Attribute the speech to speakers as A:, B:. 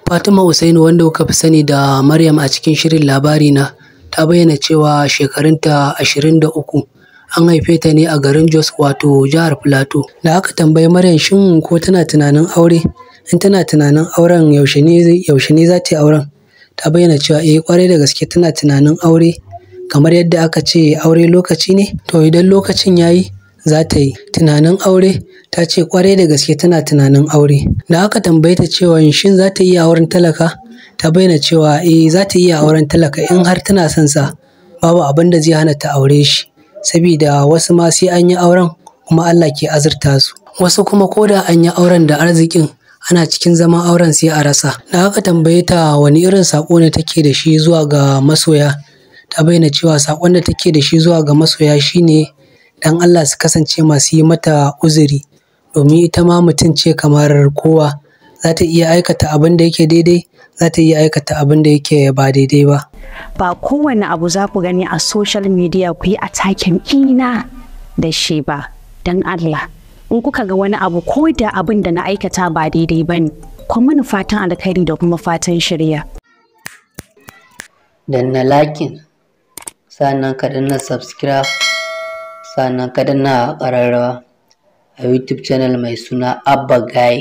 A: Fatima Usainu, wanda kuka fi sani da Maryam a cikin shirin labari na, ta bayyana cewa shekarunta 23. An haife ta ne a garin Jos, wato jihar Filato. Da aka tambayi Maryam shin ko tana tunanin aure, in tana tunanin auren yaushe ne za ta yi auren, ta bayyana cewa kwarai da gaske tana tunanin aure, kamar yadda aka ce aure lokaci ne, to idan lokacin ya yi za ta yi. Tunanin aure, ta ce kwarai da gaske tana tunanin aure. Da aka tambaye ta cewa shin za ta iya auren talaka, ta bayyana cewa za ta iya auren talaka in har tana son sa, babu abin da zai hana ta aure shi, sabida wasu ma sai an yi auren kuma Allah ke azurta su. Wasu kuma ko da an yi auren da arzikin, ana cikin zaman auren sai a rasa. Da aka tambaye ta wani irin saƙo ne take da shi zuwa ga masoya, ta bayyana cewa saƙon da take da shi zuwa ga masoya shine dan Allah su kasance masu yi mata uzuri, domin ita ma mutum ce kamar kowa, za ta iya aikata abin da yake daidai, za ta iya aikata abin da yake ba daidai ba.
B: Ba kowane abu za ku gani a social media ku yi attacking ina da shi ba, don Allah. In kuka ga wani abu ko da abin da na aikata ba daidai ba ne, kuma fatan alkhairi da kuma fatan shirya.
C: Danna lakin, sannan ka danna subscribe, sannan ka danna ƙararrawa a YouTube channel mai suna Abba Guy.